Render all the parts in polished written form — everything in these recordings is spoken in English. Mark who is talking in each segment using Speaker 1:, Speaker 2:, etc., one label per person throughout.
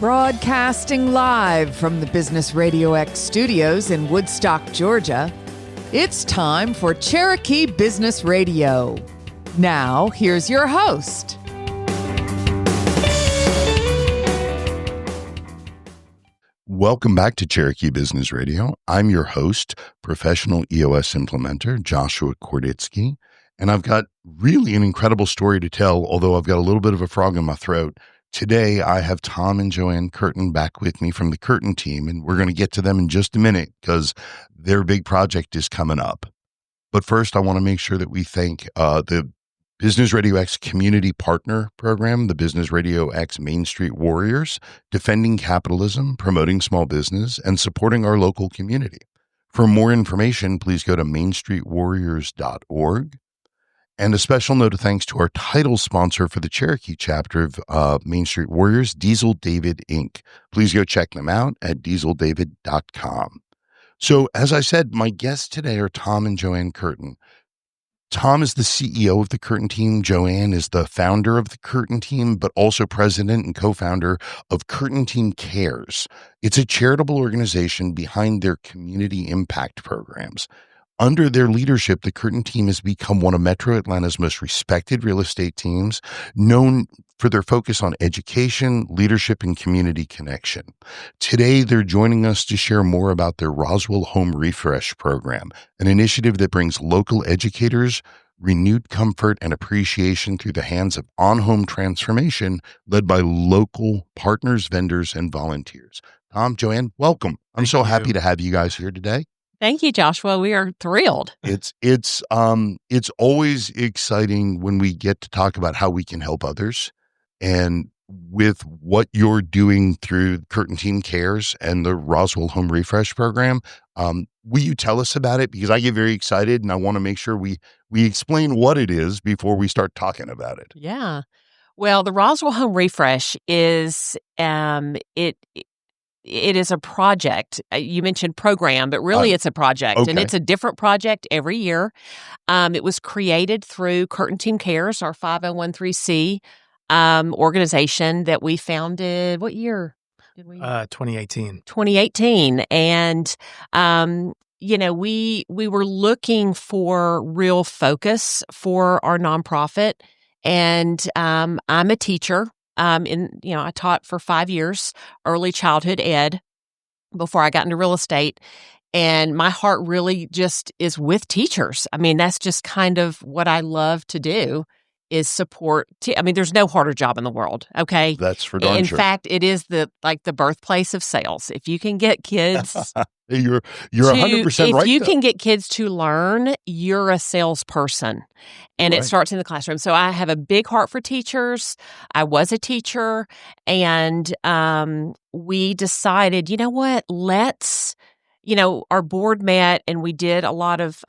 Speaker 1: Broadcasting live from the Business Radio X studios in Woodstock, Georgia, it's time for Cherokee Business Radio. Now, here's your host.
Speaker 2: Welcome back to Cherokee Business Radio. I'm your host, professional EOS implementer, Joshua Kornitsky, and I've got really an incredible story to tell, although I've got a little bit of a frog in my throat. Today, I have Tom and Joanne Curtin back with me from the Curtin team, and we're going to get to them in just a minute because their big project is coming up. But first, I want to make sure that we thank the Business Radio X Community Partner Program, the Business Radio X Main Street Warriors, defending capitalism, promoting small business, and supporting our local community. For more information, please go to mainstreetwarriors.org. And a special note of thanks to our title sponsor for the Cherokee chapter of Main Street Warriors, Diesel David Inc. Please go check them out at dieseldavid.com. So, as I said, my guests today are Tom and Joanne Curtin. Tom is the CEO of the Curtin Team. Joanne is the founder of the Curtin Team, but also president and co-founder of Curtin Team Cares. It's a charitable organization behind their community impact programs. Under their leadership, the Curtin Team has become one of Metro Atlanta's most respected real estate teams, known for their focus on education, leadership, and community connection. Today, they're joining us to share more about their Roswell Home Refresh program, an initiative that brings local educators renewed comfort and appreciation through the hands of on-home transformation led by local partners, vendors, and volunteers. Tom, Joanne, welcome. I'm so happy to have you guys here today.
Speaker 3: Thank you, Joshua. We are thrilled.
Speaker 2: It's always exciting when we get to talk about how we can help others. And with what you're doing through Curtin Team Cares and the Roswell Home Refresh program, will you tell us about it? Because I get very excited and I want to make sure we explain what it is before we start talking about it.
Speaker 3: Yeah. Well, the Roswell Home Refresh is it is a project. You mentioned program, but really it's a project.
Speaker 2: Okay.
Speaker 3: And it's a different project every year. It was created through Curtin Team Cares, our 501(c) organization that we founded. What year did we?
Speaker 4: 2018.
Speaker 3: 2018. And, we were looking for real focus for our nonprofit. And I'm a teacher. I taught for 5 years, early childhood ed, before I got into real estate. And my heart really just is with teachers. I mean, that's just kind of what I love to do is support. There's no harder job in the world. Okay.
Speaker 2: That's for darn
Speaker 3: in
Speaker 2: sure.
Speaker 3: fact, it is the birthplace of sales. If you can get kids,
Speaker 2: you're 100% right.
Speaker 3: If you can get kids to learn, you're a salesperson. And
Speaker 2: Right.
Speaker 3: It starts in the classroom. So I have a big heart for teachers. I was a teacher, and we decided, you know what, our board met and we did a lot of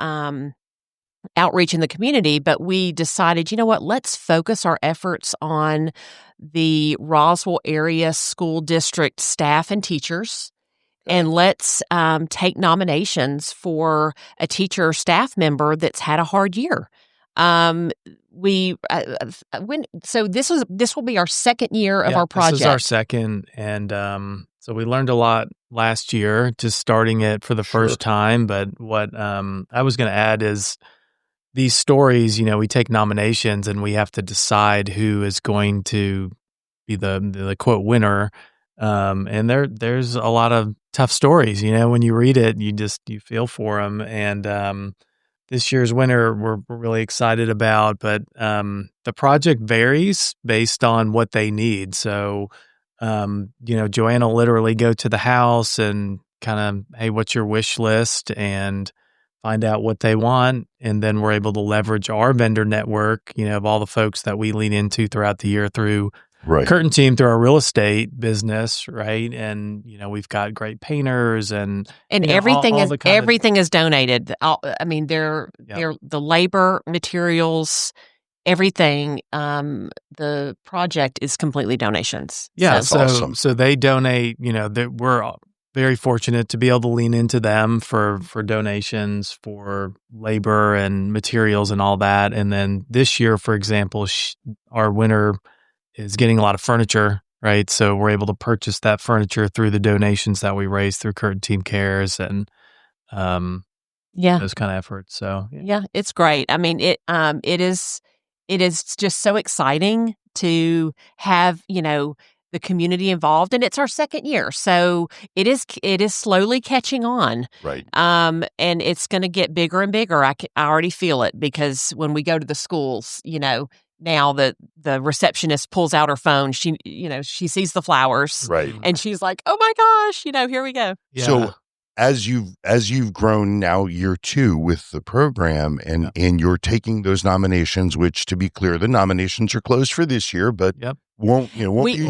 Speaker 3: outreach in the community, but we decided, you know what, let's focus our efforts on the Roswell area school district staff and teachers. And let's take nominations for a teacher or staff member that's had a hard year. So this will be our second year of our project.
Speaker 4: This is our second, and so we learned a lot last year, just starting it for the first time. But what I was going to add is these stories. We take nominations, and we have to decide who is going to be the quote winner. And there's a lot of tough stories. When you read it, you feel for them. And this year's winner, we're really excited about, but the project varies based on what they need. So, Joanne will literally go to the house and kind of, hey, what's your wish list? And find out what they want. And then we're able to leverage our vendor network, of all the folks that we lean into throughout the year through
Speaker 2: Right.
Speaker 4: Curtin Team, through our real estate business, right? And we've got great painters and
Speaker 3: everything is donated. They're the labor, materials, everything. The project is completely donations.
Speaker 4: Yeah,
Speaker 2: That's awesome.
Speaker 4: So they donate. We're very fortunate to be able to lean into them for donations for labor and materials and all that. And then this year, for example, our winner is getting a lot of furniture, right? So we're able to purchase that furniture through the donations that we raise through Curtin Team Cares and
Speaker 3: Yeah.
Speaker 4: those kind of efforts. So
Speaker 3: Yeah, it's great. I mean, it is just so exciting to have, the community involved, and it's our second year. So it is slowly catching on.
Speaker 2: Right.
Speaker 3: And it's going to get bigger and bigger. I already feel it because when we go to the schools, now the receptionist pulls out her phone, she sees the flowers
Speaker 2: Right.
Speaker 3: and she's like, "Oh my gosh, here we go."
Speaker 4: yeah.
Speaker 2: So as you've grown now year 2 with the program and you're taking those nominations, which to be clear, the nominations are closed for this year, but won't be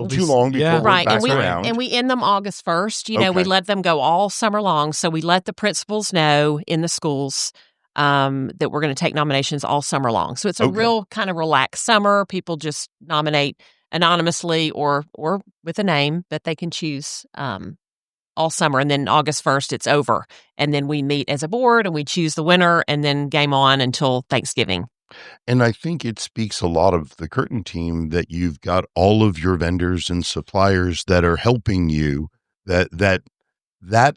Speaker 2: too long before we're back around.
Speaker 3: And we end them August 1st. We
Speaker 2: Okay.
Speaker 3: let them go all summer long. So we let the principals know in the schools that we're going to take nominations all summer long. So it's a real kind of relaxed summer. People just nominate anonymously or with a name that they can choose all summer. And then August 1st, it's over. And then we meet as a board and we choose the winner and then game on until Thanksgiving.
Speaker 2: And I think it speaks a lot of the Curtin team that you've got all of your vendors and suppliers that are helping you, that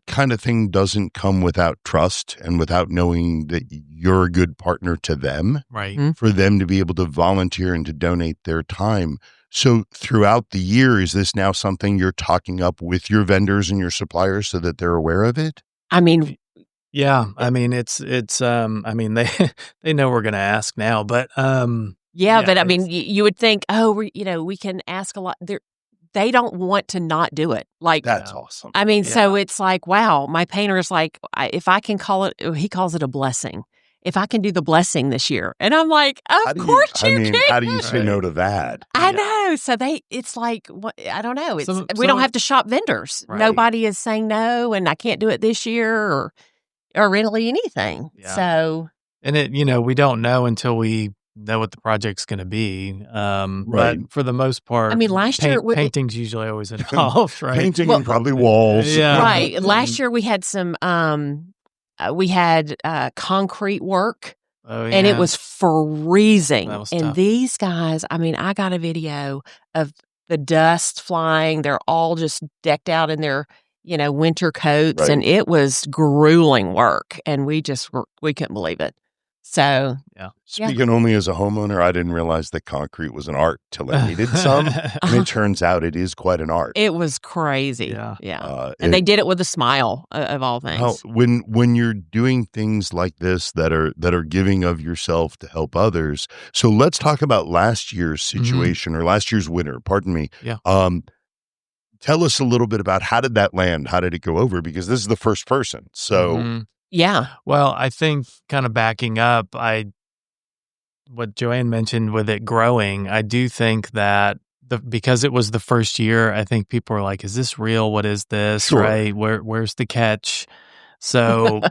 Speaker 2: kind of thing doesn't come without trust and without knowing that you're a good partner to them,
Speaker 4: right.
Speaker 2: For them to be able to volunteer and to donate their time. So throughout the year, is this now something you're talking up with your vendors and your suppliers so that they're aware of it?
Speaker 3: I mean,
Speaker 4: yeah, I mean, it's I mean, they know we're going to ask now, but but I
Speaker 3: mean, you would think, we can ask a lot. They don't want to not do it. Like,
Speaker 2: that's awesome.
Speaker 3: I mean, so it's like, wow, my painter's like, if I can call it, he calls it a blessing. If I can do the blessing this year. And I'm like, of course you can.
Speaker 2: How do you say no to that?
Speaker 3: I know. So it's like, I don't know. We don't have to shop vendors.
Speaker 4: Right.
Speaker 3: Nobody is saying no, and I can't do it this year or really anything.
Speaker 4: Yeah.
Speaker 3: So.
Speaker 4: And we don't know until we know what the project's going to be. But for the most part,
Speaker 3: I mean, last year
Speaker 4: painting's usually always involved, right?
Speaker 2: Painting and probably walls.
Speaker 4: Yeah.
Speaker 3: Right. Last year we had some, concrete work.
Speaker 4: Oh, yeah.
Speaker 3: And it was freezing.
Speaker 4: That was
Speaker 3: and
Speaker 4: tough.
Speaker 3: These guys, I mean, I got a video of the dust flying. They're all just decked out in their, winter coats.
Speaker 2: Right.
Speaker 3: And it was grueling work. And we couldn't believe it. So,
Speaker 2: Speaking only as a homeowner, I didn't realize that concrete was an art till I needed some. And it turns out it is quite an art.
Speaker 3: it was crazy.
Speaker 4: Yeah.
Speaker 3: And they did it with a smile, of all things.
Speaker 2: When you're doing things like this that are giving of yourself to help others. So let's talk about last year's situation or last year's winner. Pardon me.
Speaker 4: Yeah.
Speaker 2: Tell us a little bit about how did that land? How did it go over? Because this is the first person. So
Speaker 3: Yeah.
Speaker 4: Well, I think kind of backing up, what Joanne mentioned with it growing, I do think that because it was the first year, I think people were like, "Is this real? What is this?
Speaker 2: Sure.
Speaker 4: Right? Where's the catch?" So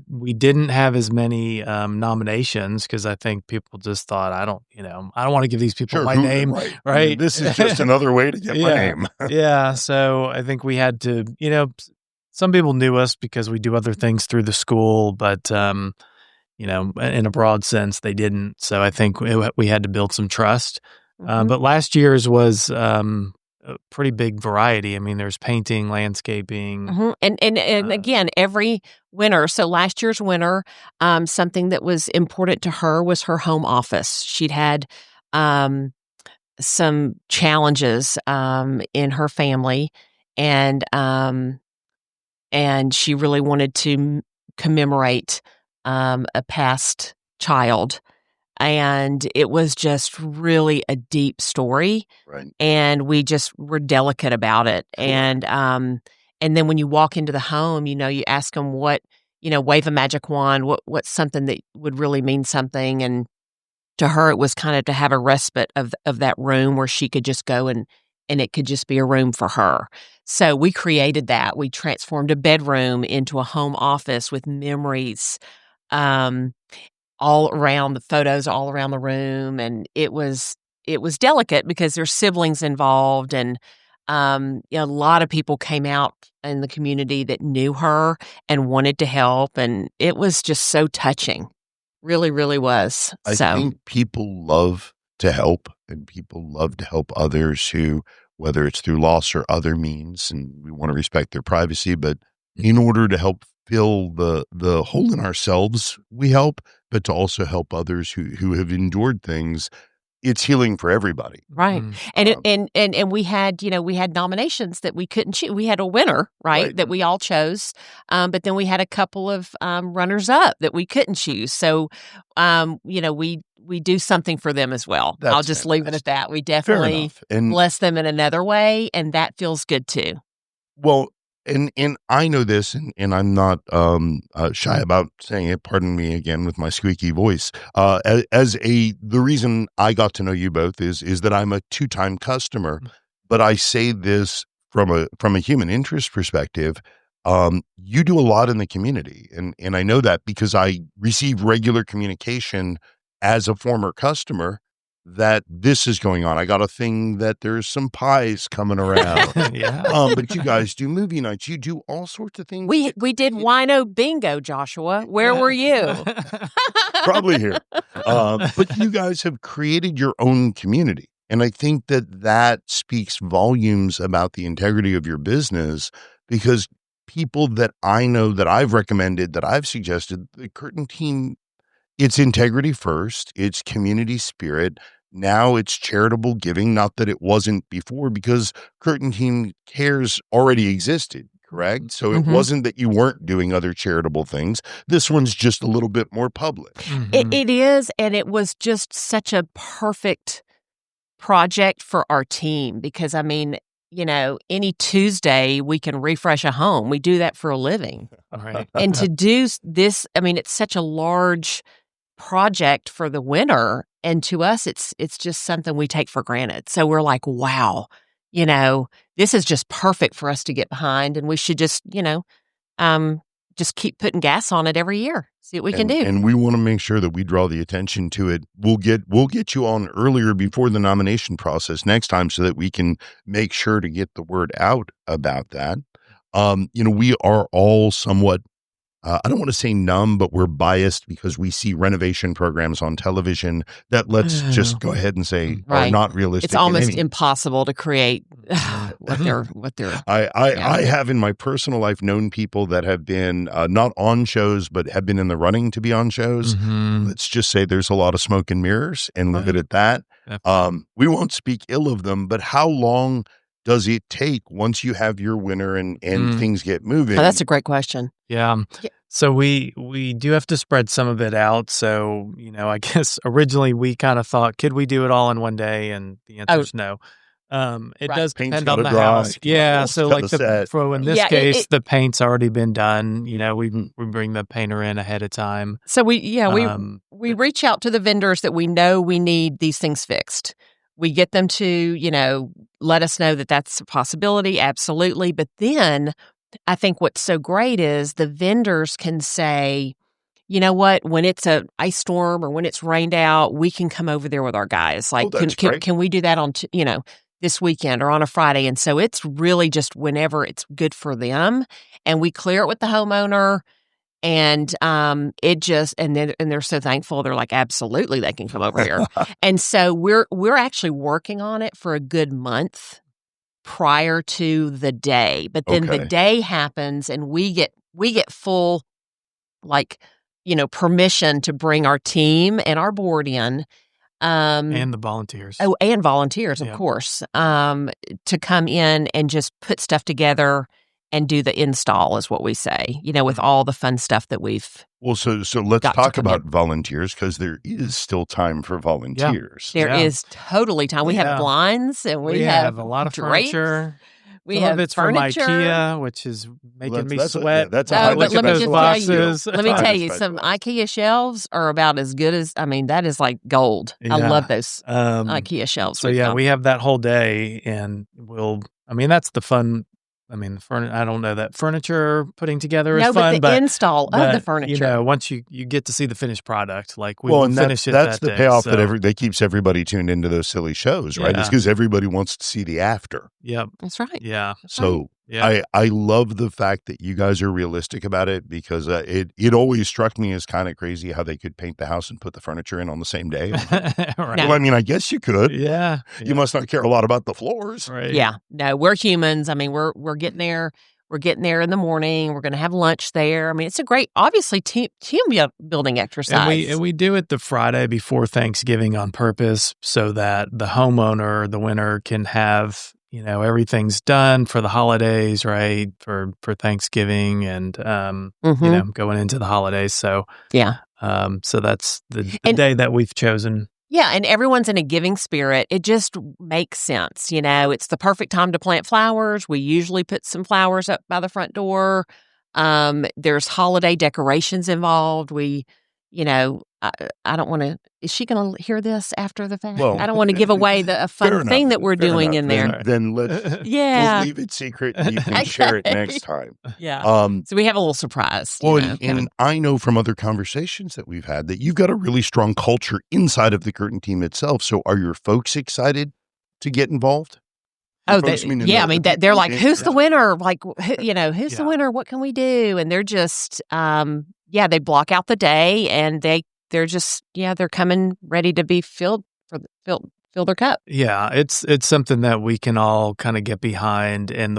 Speaker 4: we didn't have as many nominations because I think people just thought, I don't want to give these people my name, right?
Speaker 2: This is just another way to get my name.
Speaker 4: Yeah. So I think we had to, some people knew us because we do other things through the school, but in a broad sense, they didn't. So I think we had to build some trust. But last year's was a pretty big variety. I mean, there's painting, landscaping.
Speaker 3: And again, every winner. So last year's winner, something that was important to her was her home office. She'd had some challenges in her family, and she really wanted to commemorate a past child. And it was just really a deep story.
Speaker 2: Right.
Speaker 3: And we just were delicate about it. Cool. And then when you walk into the home, you ask them what, wave a magic wand, what's something that would really mean something. And to her, it was kind of to have a respite of that room where she could just go and it could just be a room for her. So we created that. We transformed a bedroom into a home office with memories, all around the photos, all around the room. And it was delicate because there's siblings involved. And, a lot of people came out in the community that knew her and wanted to help. And it was just so touching. Really, really was.
Speaker 2: I think people love to help, and people love to help others who whether it's through loss or other means, and we want to respect their privacy, but in order to help fill the hole in ourselves, we help, but to also help others who have endured things. It's healing for everybody.
Speaker 3: Right. And we had, we had nominations that we couldn't choose. We had a winner, right, that we all chose. But then we had a couple of runners up that we couldn't choose. So, we do something for them as well. I'll just leave it at that. We definitely bless them in another way, and that feels good too.
Speaker 2: Well, and I know this, and I'm not shy about saying it. Pardon me again with my squeaky voice. The reason I got to know you both is that I'm a 2-time customer, but I say this from a human interest perspective. You do a lot in the community, and I know that because I receive regular communication as a former customer that this is going on. I got a thing that there's some pies coming around. But you guys do movie nights. You do all sorts of things.
Speaker 3: We did wino bingo, Joshua. Where were you?
Speaker 2: Probably here. But you guys have created your own community. And I think that speaks volumes about the integrity of your business, because people that I know that I've recommended, that I've suggested, the Curtin team, it's integrity first, it's community spirit. Now it's charitable giving, not that it wasn't before, because Curtin Team Cares already existed, correct? So it wasn't that you weren't doing other charitable things. This one's just a little bit more public.
Speaker 3: It is, and it was just such a perfect project for our team because, any Tuesday we can refresh a home. We do that for a living.
Speaker 4: Right.
Speaker 3: And to do this, it's such a large project for the winter, and to us it's just something we take for granted. So we're like, wow, this is just perfect for us to get behind, and we should just just keep putting gas on it every year, see what we can do.
Speaker 2: And we want to make sure that we draw the attention to it. We'll get you on earlier before the nomination process next time so that we can make sure to get the word out about that. We are all somewhat I don't want to say numb, but we're biased because we see renovation programs on television that, let's just go ahead and say, are not realistic.
Speaker 3: It's almost impossible to create what they're.
Speaker 2: I have in my personal life known people that have been not on shows, but have been in the running to be on shows. Let's just say there's a lot of smoke and mirrors, and leave it at that. We won't speak ill of them, but how long does it take once you have your winner and things get moving?
Speaker 3: Oh, that's a great question.
Speaker 4: Yeah. So we do have to spread some of it out. So, I guess originally we kind of thought, could we do it all in one day? And the answer is no. It does depend on the house. Yeah. So like in this case, the paint's already been done. We bring the painter in ahead of time.
Speaker 3: So we reach out to the vendors that we know we need these things fixed. We get them to, let us know that that's a possibility. Absolutely. But then I think what's so great is the vendors can say, you know what, when it's an ice storm or when it's rained out, we can come over there with our guys. Like, can we do that on, this weekend or on a Friday? And so it's really just whenever it's good for them. And we clear it with the homeowner. And they're so thankful. They're like, absolutely, they can come over here. And so we're actually working on it for a good month prior to the day. But then the day happens, and we get full, permission to bring our team and our board in.
Speaker 4: And the volunteers.
Speaker 3: Oh, and volunteers, of course, to come in and just put stuff together and do the install, is what we say, with all the fun stuff that we've.
Speaker 2: Well, so let's talk about volunteers, because there is still time for volunteers.
Speaker 3: There is totally time. We have blinds, and we have
Speaker 4: a lot of
Speaker 3: drapes.
Speaker 4: furniture.
Speaker 3: Some of
Speaker 4: it's
Speaker 3: furniture.
Speaker 4: from IKEA, which is making me sweat.
Speaker 2: That's
Speaker 3: but let me just
Speaker 4: boxes.
Speaker 3: let me tell you, some IKEA shelves are about as good as, that is like gold. I love those IKEA shelves.
Speaker 4: So we have that whole day, and that's the fun. I don't know that furniture putting together is fun,
Speaker 3: but the install of the furniture.
Speaker 4: Once you get to see the finished product, like we will finish it.
Speaker 2: That's
Speaker 4: that
Speaker 2: the
Speaker 4: day,
Speaker 2: payoff
Speaker 4: so.
Speaker 2: that keeps everybody tuned into those silly shows, right? It's because everybody wants to see the after.
Speaker 4: Yep,
Speaker 3: that's right.
Speaker 4: Yeah.
Speaker 2: So
Speaker 4: Yeah.
Speaker 2: I love the fact that you guys are realistic about it, because it always struck me as kind of crazy how they could paint the house and put the furniture in on the same day.
Speaker 4: Right.
Speaker 2: Well, I mean, I guess you could.
Speaker 4: Yeah.
Speaker 2: You must not care a lot about the floors.
Speaker 4: Right.
Speaker 3: Yeah. No, we're humans. I mean, we're getting there. We're getting there in the morning. We're going to have lunch there. I mean, it's a great, obviously, team building exercise.
Speaker 4: And we do it the Friday before Thanksgiving on purpose so that the homeowner, the winner, can have, everything's done for the holidays, right? For Thanksgiving and going into the holidays. So
Speaker 3: yeah.
Speaker 4: So that's the day that we've chosen.
Speaker 3: Yeah, and everyone's in a giving spirit. It just makes sense. It's the perfect time to plant flowers. We usually put some flowers up by the front door. There's holiday decorations involved. I don't want to. Is she going to hear this after the fact?
Speaker 2: Well,
Speaker 3: I don't want to give away a fun thing that we're doing in there.
Speaker 2: Then let's
Speaker 3: Yeah.
Speaker 2: we'll leave it secret, and you can share it next time.
Speaker 3: Yeah.
Speaker 2: So
Speaker 3: we have a little surprise.
Speaker 2: And I know from other conversations that we've had that you've got a really strong culture inside of the Curtin team itself. So are your folks excited to get involved?
Speaker 3: Oh, they're like, who's the winner? Like, who's the winner? What can we do? And they're just, they block out the day, and they're just, they're coming ready to be fill their cup.
Speaker 4: Yeah, it's something that we can all kind of get behind. And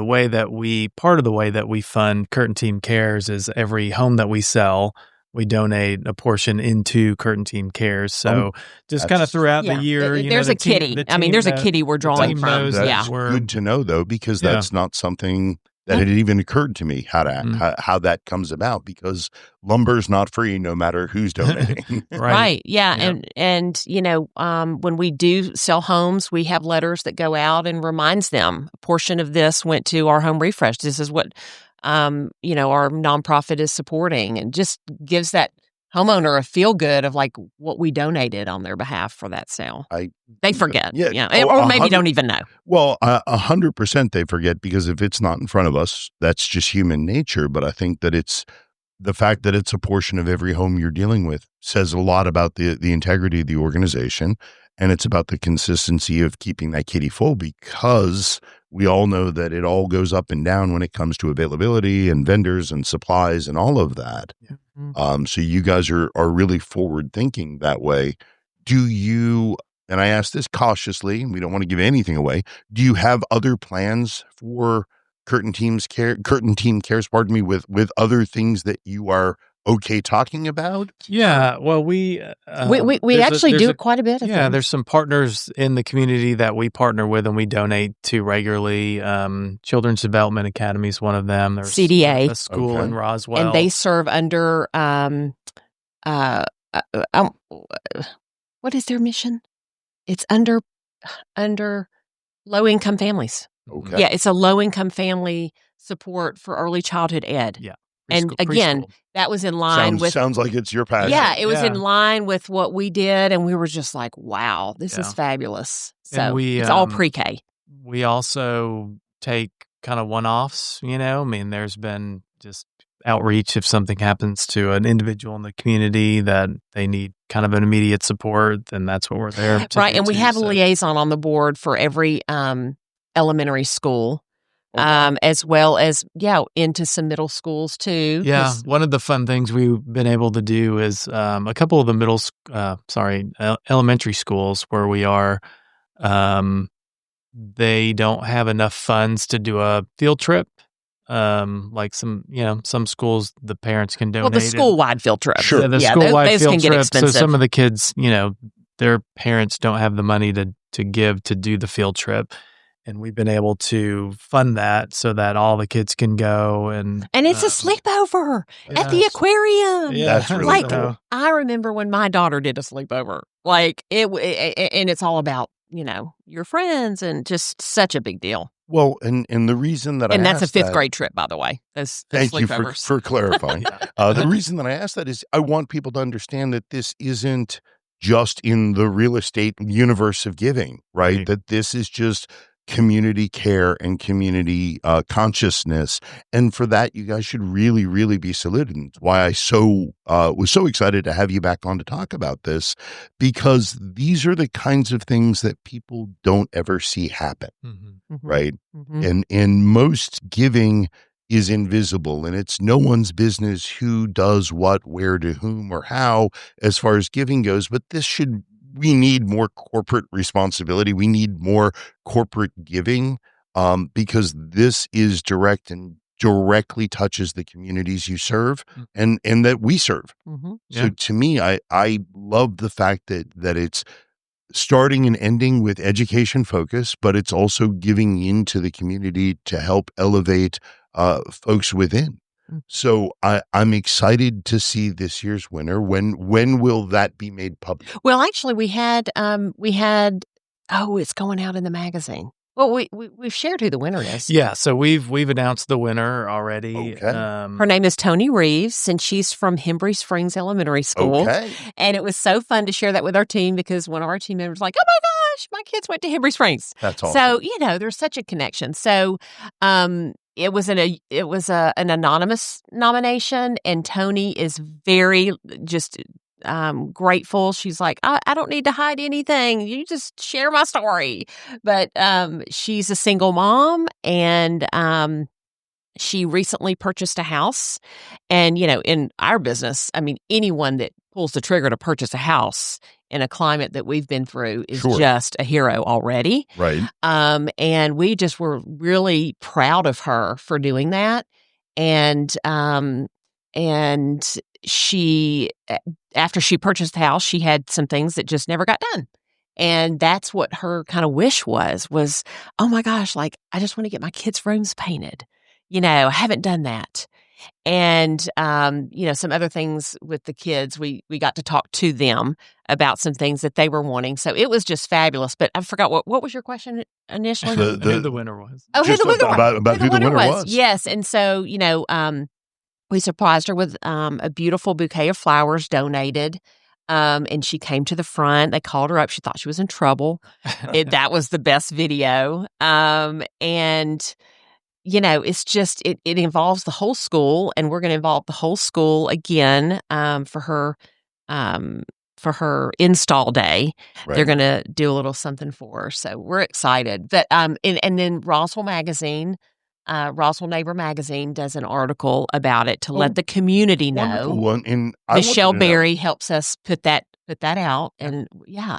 Speaker 4: part of the way that we fund Curtin Team Cares is every home that we sell, we donate a portion into Curtin Team Cares. So just kind of throughout the year,
Speaker 3: there's a kitty. There's a kitty we're drawing from.
Speaker 2: That's good to know, though, because that's not something that had even occurred to me how that comes about, because lumber's not free no matter who's donating.
Speaker 3: Right. Yeah. And when we do sell homes, we have letters that go out and reminds them a portion of this went to our home refresh. This is what our nonprofit is supporting, and just gives that homeowner a feel good of like what we donated on their behalf for that sale. They forget, or maybe don't even know.
Speaker 2: Well, 100% they forget, because if it's not in front of us, that's just human nature. But I think that it's the fact that it's a portion of every home you're dealing with says a lot about the integrity of the organization, and it's about the consistency of keeping that kitty full, because we all know that it all goes up and down when it comes to availability and vendors and supplies and all of that. Yeah. So you guys are really forward thinking that way. Do you, and I ask this cautiously, we don't want to give anything away, do you have other plans for Curtin Team Cares, with other things that you are okay talking about?
Speaker 4: Yeah, well, we
Speaker 3: actually do quite a bit of things.
Speaker 4: There's some partners in the community that we partner with and we donate to regularly. Children's Development Academy is one of them. There's
Speaker 3: CDA,
Speaker 4: a school in Roswell,
Speaker 3: and they serve under what is their mission? It's under low-income families.
Speaker 2: Okay.
Speaker 3: Yeah, it's a low-income family support for early childhood ed.
Speaker 4: Yeah.
Speaker 3: And again, that was in line with...
Speaker 2: Sounds like it's your passion.
Speaker 3: Yeah, it was in line with what we did, and we were just like, wow, this is fabulous. So it's all pre-K.
Speaker 4: We also take kind of one-offs, there's been just outreach if something happens to an individual in the community that they need kind of an immediate support, then that's what we're there to
Speaker 3: Right,
Speaker 4: do
Speaker 3: and we have a liaison on the board for every elementary school. As well as, into some middle schools too.
Speaker 4: Yeah. One of the fun things we've been able to do is a couple of the elementary schools where we are, they don't have enough funds to do a field trip. Like some schools, the parents can donate.
Speaker 3: Well, the school-wide field trip.
Speaker 2: Sure.
Speaker 4: Yeah, the school-wide
Speaker 3: those
Speaker 4: field
Speaker 3: can get
Speaker 4: trip.
Speaker 3: expensive.
Speaker 4: So some of the kids, their parents don't have the money to give to do the field trip. And we've been able to fund that so that all the kids can go. And
Speaker 3: it's a sleepover at the aquarium.
Speaker 4: Yeah,
Speaker 2: that's really cool.
Speaker 3: I remember when my daughter did a sleepover. Like, and it's all about, your friends, and just such a big deal.
Speaker 2: Well, and the reason that
Speaker 3: and that's a fifth grade trip, by the way. Those
Speaker 2: thank you
Speaker 3: sleepovers.
Speaker 2: for clarifying. The reason that I asked that is I want people to understand that this isn't just in the real estate universe of giving, right? That this is just community care and community consciousness. And for that, you guys should really, really be saluted. And it's why I was so excited to have you back on to talk about this, because these are the kinds of things that people don't ever see happen, right? And most giving is invisible, and it's no one's business who does what, where, to whom, or how, as far as giving goes. But we need more corporate responsibility. We need more corporate giving, because this is direct and directly touches the communities you serve and that we serve. So to me, I love the fact that it's starting and ending with education focus, but it's also giving into the community to help elevate folks within. So I'm excited to see this year's winner. When will that be made public?
Speaker 3: Well, actually, we had it's going out in the magazine. Well, we've shared who the winner is.
Speaker 4: Yeah, so we've announced the winner already.
Speaker 2: Okay.
Speaker 3: Her name is Tony Reeves, and she's from Hembry Springs Elementary School.
Speaker 2: Okay.
Speaker 3: And it was so fun to share that with our team, because one of our team members was like, "Oh my gosh, my kids went to Hembry Springs."
Speaker 2: That's awesome.
Speaker 3: So there's such a connection. So it was an anonymous nomination, and Tony is very just grateful. She's like, I don't need to hide anything. You just share my story. But she's a single mom, and she recently purchased a house. And, in our business, I mean, anyone that pulls the trigger to purchase a house in a climate that we've been through is just a hero already.
Speaker 2: Right.
Speaker 3: And we just were really proud of her for doing that. And she, after she purchased the house, she had some things that just never got done. And that's what her kind of wish was, oh my gosh, like, I just want to get my kids' rooms painted. I haven't done that. And, some other things with the kids, we got to talk to them about some things that they were wanting. So it was just fabulous. But I forgot, what was your question initially?
Speaker 4: Who the winner was.
Speaker 3: Oh, who the winner was.
Speaker 2: About who the winner was.
Speaker 3: Yes. And so, we surprised her with a beautiful bouquet of flowers donated. And she came to the front. They called her up. She thought she was in trouble. That was the best video. And it's just, it involves the whole school, and we're going to involve the whole school again for her install day.
Speaker 2: Right.
Speaker 3: They're going to do a little something for her. So we're excited. But and then Roswell Neighbor Magazine does an article about it to let the community know.
Speaker 2: And
Speaker 3: Michelle Berry helps us put that out. And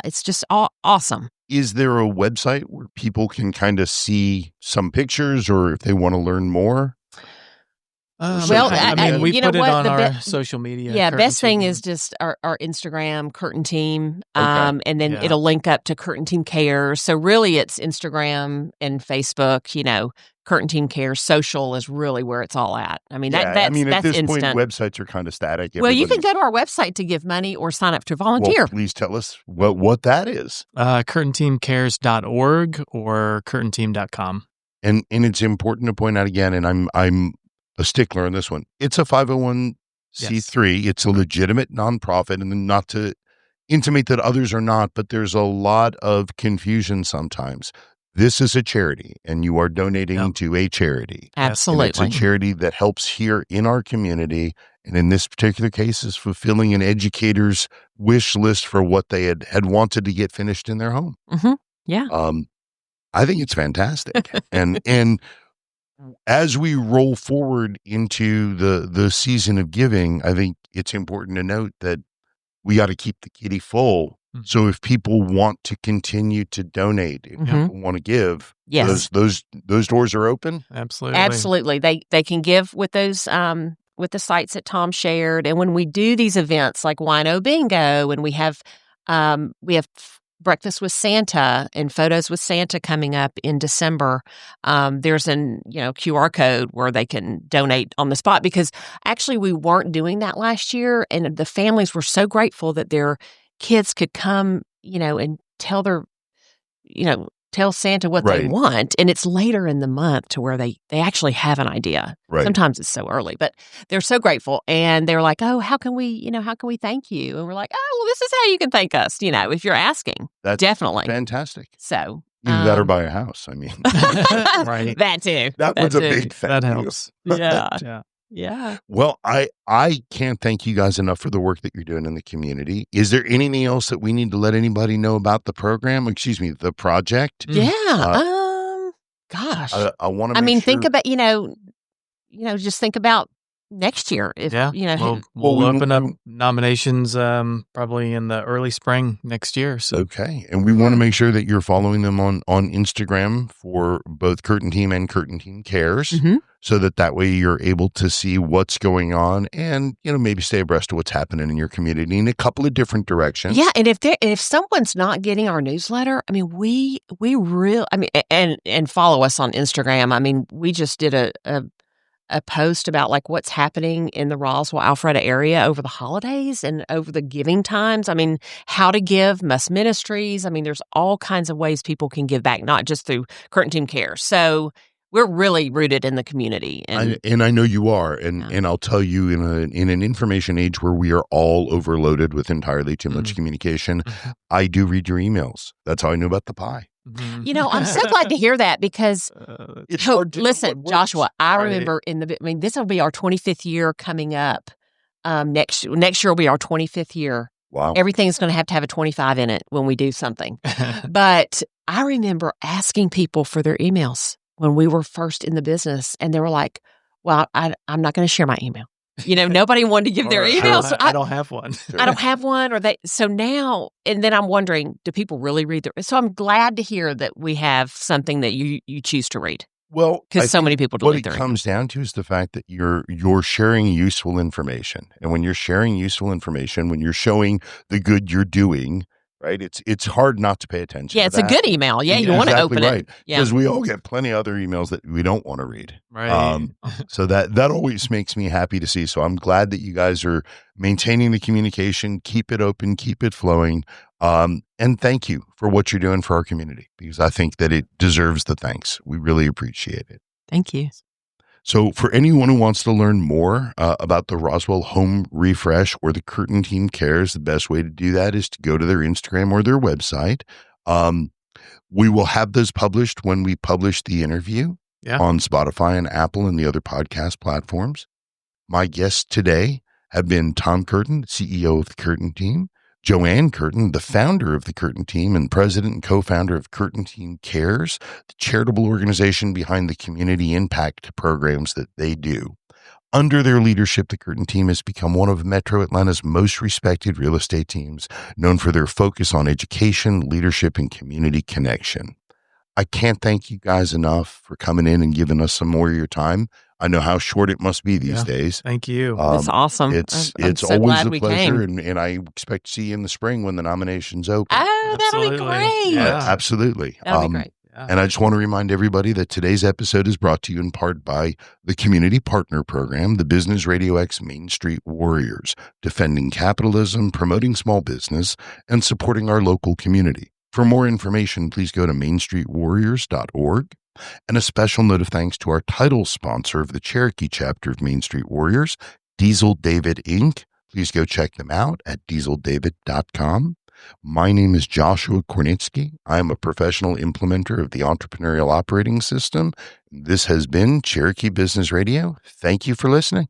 Speaker 3: it's just awesome.
Speaker 2: Is there a website where people can kind of see some pictures, or if they want to learn more?
Speaker 4: We put it on our social media.
Speaker 3: Yeah,
Speaker 4: Curtin
Speaker 3: best thing
Speaker 4: Team.
Speaker 3: is just our Instagram, Curtin Team,
Speaker 2: Okay.
Speaker 3: and then it'll link up to Curtin Team Cares. So really, it's Instagram and Facebook. Curtin Team Cares social is really where it's all at. I mean, that's
Speaker 2: at this
Speaker 3: instant.
Speaker 2: point, websites are kind of static.
Speaker 3: Well, you can go to our website to give money or sign up to volunteer.
Speaker 2: Well, please tell us what that is.
Speaker 4: CurtinTeamCares.org or CurtinTeam.com.
Speaker 2: And it's important to point out again, and I'm a stickler on this one. It's a 501c3. Yes. It's a legitimate nonprofit, and not to intimate that others are not, but there's a lot of confusion sometimes. This is a charity, and you are donating to a charity.
Speaker 3: Absolutely.
Speaker 2: And it's a charity that helps here in our community, and in this particular case is fulfilling an educator's wish list for what they had wanted to get finished in their home.
Speaker 3: Mm-hmm. Yeah.
Speaker 2: I think it's fantastic. and as we roll forward into the season of giving, I think it's important to note that we got to keep the kitty full. Mm-hmm. So if people want to continue to donate, if people want to give,
Speaker 3: yes,
Speaker 2: those doors are open.
Speaker 4: Absolutely.
Speaker 3: They can give with those with the sites that Tom shared. And when we do these events like Wino Bingo, and we have Breakfast with Santa and Photos with Santa coming up in December, there's an QR code where they can donate on the spot, because actually we weren't doing that last year, and the families were so grateful that their kids could come, and tell tell Santa what they want. And it's later in the month to where they actually have an idea.
Speaker 2: Right.
Speaker 3: Sometimes it's so early, but they're so grateful. And they're like, oh, how can we thank you? And we're like, oh, well, this is how you can thank us, if you're asking.
Speaker 2: That's
Speaker 3: definitely
Speaker 2: fantastic.
Speaker 3: So
Speaker 2: Either that or buy a house. I mean,
Speaker 4: Right.
Speaker 3: That too.
Speaker 2: that one's a big thank
Speaker 4: That
Speaker 2: you.
Speaker 4: helps.
Speaker 3: Yeah.
Speaker 4: Yeah.
Speaker 3: Yeah.
Speaker 2: Well, I can't thank you guys enough for the work that you're doing in the community. Is there anything else that we need to let anybody know about the program? Excuse me, the project?
Speaker 3: Yeah. Gosh.
Speaker 2: I want to.
Speaker 3: I mean,
Speaker 2: sure.
Speaker 3: think about, just think about next year. If,
Speaker 2: we
Speaker 4: We'll open up
Speaker 2: won't-
Speaker 4: nominations probably in the early spring next year. So
Speaker 2: Okay, and we want to make sure that you're following them on Instagram for both Curtin Team and Curtin Team Cares,
Speaker 3: Mhm.
Speaker 2: so that way you're able to see what's going on and maybe stay abreast of what's happening in your community in a couple of different directions.
Speaker 3: Yeah, and if someone's not getting our newsletter, I mean, we really, I mean, and follow us on Instagram. I mean, we just did a post about like what's happening in the Roswell Alpharetta area over the holidays and over the giving times. I mean, how to give, Must Ministries. I mean, there's all kinds of ways people can give back, not just through Curtin Team Cares. So we're really rooted in the community.
Speaker 2: And I know you are, and I'll tell you, in an information age where we are all overloaded with entirely too much communication, I do read your emails. That's how I know about the pie.
Speaker 3: I'm so glad to hear that because
Speaker 2: It's hard to know
Speaker 3: listen,
Speaker 2: what works.
Speaker 3: Joshua, I
Speaker 4: Right.
Speaker 3: remember this will be our 25th year coming up. Next year will be our 25th year.
Speaker 2: Wow.
Speaker 3: Everything's going to have a 25 in it when we do something. But I remember asking people for their emails when we were first in the business, and they were like, well, I'm not going to share my email. Nobody wanted to give their
Speaker 4: Or,
Speaker 3: email. So
Speaker 4: I don't have one.
Speaker 3: I don't have one, so now, and then I'm wondering, do people really read their? So I'm glad to hear that we have something that you choose to read.
Speaker 2: Well,
Speaker 3: Because
Speaker 2: I
Speaker 3: so
Speaker 2: think
Speaker 3: many people
Speaker 2: what
Speaker 3: delete
Speaker 2: it
Speaker 3: their
Speaker 2: comes down to is the fact that you're sharing useful information, and when you're sharing useful information, when you're showing the good you're doing, right? It's hard not to pay attention.
Speaker 3: Yeah,
Speaker 2: to
Speaker 3: it's a
Speaker 2: that.
Speaker 3: good email. Yeah, you want to
Speaker 2: Exactly
Speaker 3: open
Speaker 2: right.
Speaker 3: it. Yeah.
Speaker 2: Because we all get plenty of other emails that we don't want to read.
Speaker 4: Right.
Speaker 2: So that always makes me happy to see. So I'm glad that you guys are maintaining the communication, keep it open, keep it flowing. And thank you for what you're doing for our community, because I think that it deserves the thanks. We really appreciate it.
Speaker 3: Thank you.
Speaker 2: So for anyone who wants to learn more about the Roswell Home Refresh or the Curtin Team Cares, the best way to do that is to go to their Instagram or their website. We will have those published when we publish the interview on Spotify and Apple and the other podcast platforms. My guests today have been Tom Curtin, CEO of the Curtin Team, Joanne Curtin, the founder of the Curtin Team and president and co-founder of Curtin Team Cares, the charitable organization behind the community impact programs that they do. Under their leadership, the Curtin Team has become one of Metro Atlanta's most respected real estate teams, known for their focus on education, leadership, and community connection. I can't thank you guys enough for coming in and giving us some more of your time. I know how short it must be these days.
Speaker 4: Thank you.
Speaker 3: That's awesome.
Speaker 2: It's
Speaker 3: I'm so
Speaker 2: always
Speaker 3: glad
Speaker 2: a
Speaker 3: we
Speaker 2: pleasure,
Speaker 3: came.
Speaker 2: and I expect to see you in the spring when the nominations open.
Speaker 3: Oh, that'll be
Speaker 4: Absolutely.
Speaker 3: great.
Speaker 4: Yeah.
Speaker 2: Absolutely.
Speaker 3: That'll be great.
Speaker 4: Yeah.
Speaker 2: And I just want to remind everybody that today's episode is brought to you in part by the Community Partner Program, the Business Radio X Main Street Warriors, defending capitalism, promoting small business, and supporting our local community. For more information, please go to mainstreetwarriors.org. And a special note of thanks to our title sponsor of the Cherokee chapter of Main Street Warriors, Diesel David Inc. Please go check them out at dieseldavid.com. My name is Joshua Kornitsky. I am a professional implementer of the entrepreneurial operating system. This has been Cherokee Business Radio. Thank you for listening.